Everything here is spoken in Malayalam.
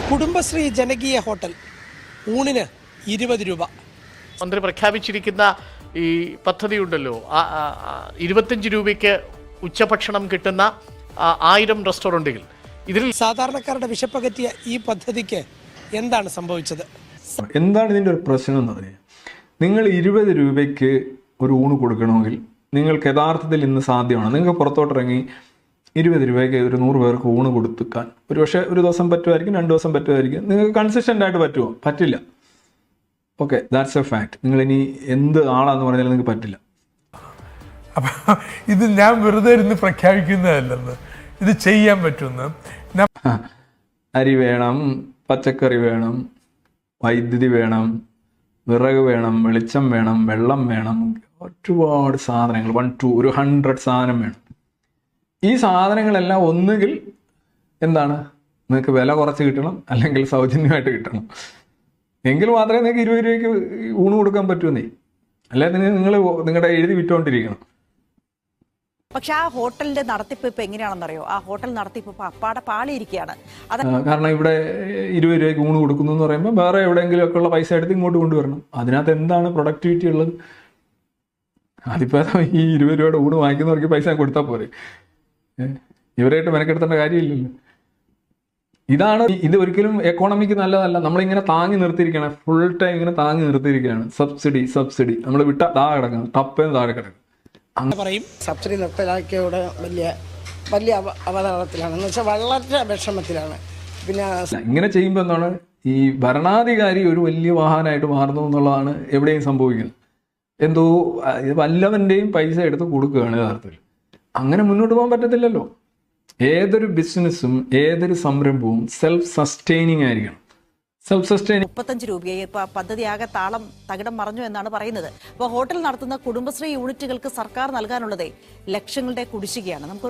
കുടുംബശ്രീ ജനകീയ ഹോട്ടൽ ഊണിന് 20 രൂപ. മന്ത്രി പ്രഖ്യാപിച്ചിരിക്കുന്ന ഈ പദ്ധതിയുണ്ടല്ലോ, 25 രൂപയ്ക്ക് ഉച്ചഭക്ഷണം കിട്ടുന്ന 1000 റെസ്റ്റോറൻറ്റുകൾ. ഇതിൽ സാധാരണക്കാരുടെ വിശപ്പകറ്റിയ ഈ പദ്ധതിക്ക് എന്താണ് സംഭവിച്ചത്? എന്താണ് ഇതിൻ്റെ ഒരു പ്രശ്നം എന്ന് പറഞ്ഞാൽ, നിങ്ങൾ 20 രൂപയ്ക്ക് ഒരു ഊണ് കൊടുക്കണമെങ്കിൽ നിങ്ങൾക്ക് യഥാർത്ഥത്തിൽ ഇന്ന് സാധ്യമാണ്. നിങ്ങൾക്ക് പുറത്തോട്ടിറങ്ങി 20 രൂപയ്ക്ക് ഒരു 100 പേർക്ക് ഊണ് കൊടുക്കാൻ ഒരു പക്ഷേ ഒരു ദിവസം പറ്റുമായിരിക്കും, 2 ദിവസം പറ്റുമായിരിക്കും. നിങ്ങൾക്ക് കൺസിസ്റ്റൻ്റ് ആയിട്ട് പറ്റുമോ? പറ്റില്ല. Okay, that's a fact. നിങ്ങളിനി എന്ത് ആളാന്ന് പറഞ്ഞാലും നിങ്ങൾക്ക് പറ്റില്ല. അപ്പം ഇത് ഞാൻ വെറുതെ ഇരുന്ന് പ്രഖ്യാപിക്കുന്നതല്ലെന്ന്, ഇത് ചെയ്യാൻ പറ്റുമെന്ന്. അരി വേണം, പച്ചക്കറി വേണം, വൈദ്യുതി വേണം, വിറക് വേണം, വെളിച്ചം വേണം, വെള്ളം വേണം, ഒരുപാട് സാധനങ്ങൾ, 100 സാധനം വേണം. ഈ സാധനങ്ങളെല്ലാം ഒന്നുകിൽ എന്താണ് നിങ്ങൾക്ക് വില കുറച്ച് കിട്ടണം, അല്ലെങ്കിൽ സൗജന്യമായിട്ട് കിട്ടണം. എങ്കിൽ മാത്രമേ നിങ്ങൾക്ക് 20 രൂപയ്ക്ക് ഊണ് കൊടുക്കാൻ പറ്റുമെന്നേ. അല്ലാതെ നിങ്ങൾ നിങ്ങളുടെ എഴുതി വിറ്റുകൊണ്ടിരിക്കണം. പക്ഷെ ആ ഹോട്ടലിന്റെ നടത്തിപ്പ് ഇപ്പൊ എങ്ങനെയാണെന്നറിയോ? ആ ഹോട്ടൽ നടത്തിപ്പ് ഇപ്പൊ അപ്പാടെ പാളിയിരിക്കുകയാണ്. കാരണം ഇവിടെ 20 രൂപയ്ക്ക് ഊണ് കൊടുക്കുന്നു എന്ന് പറയുമ്പോൾ വേറെ എവിടെയെങ്കിലും ഒക്കെ ഉള്ള പൈസ എടുത്ത് ഇങ്ങോട്ട് കൊണ്ടുവരണം. അതിനകത്ത് എന്താണ് പ്രൊഡക്ടിവിറ്റി ഉള്ളത്? അതിപ്പോൾ ഈ 20 രൂപയുടെ ഊണ് വാങ്ങിക്കുന്നവർക്ക് പൈസ കൊടുത്താൽ പോരെ. ഇവരായിട്ട് മെനക്കെടുത്തേണ്ട കാര്യമില്ലല്ലോ. ഇത് ഒരിക്കലും എക്കോണമിക്ക് നല്ലതല്ല. നമ്മളിങ്ങനെ താങ്ങി നിർത്തിയിരിക്കുകയാണ്, ഫുൾ ടൈം ഇങ്ങനെ താങ്ങി നിർത്തിയിരിക്കുകയാണ്. സബ്സിഡി നമ്മൾ വിട്ട താഴെ കിടക്കണം, ടപ്പേന്ന് താഴെ കിടക്കും. പറയും സബ്സിഡി നിർത്തലാക്കിയോടെ വലിയ അവതാളത്തിലാണ്, എന്ന് വെച്ചാൽ വളരെ വിഷമത്തിലാണ്. പിന്നെ ഇങ്ങനെ ചെയ്യുമ്പോൾ എന്താണ്, ഈ ഭരണാധികാരി ഒരു വലിയ വാഹനമായിട്ട് മാറുന്നു എന്നുള്ളതാണ് എവിടെയും സംഭവിക്കുന്നത്. എന്തോ വല്ലവൻ്റെയും പൈസ എടുത്ത് കൊടുക്കുകയാണ് യഥാർത്ഥത്തിൽ. അങ്ങനെ മുന്നോട്ട് പോകാൻ പറ്റത്തില്ലല്ലോ. ഏതൊരു ബിസിനസ്സും ഏതൊരു സംരംഭവും സെൽഫ് സസ്റ്റെയിനിങ് ആയിരിക്കണം. 35 രൂപയായി ഇപ്പൊ പദ്ധതി ആകെ തകിടം മറഞ്ഞു എന്നാണ് പറയുന്നത്. അപ്പോൾ ഹോട്ടൽ നടത്തുന്ന കുടുംബശ്രീ യൂണിറ്റുകൾക്ക് സർക്കാർ നൽകാനുള്ളത് ലക്ഷങ്ങളുടെ കുടിശ്ശികയാണ്. നമുക്ക്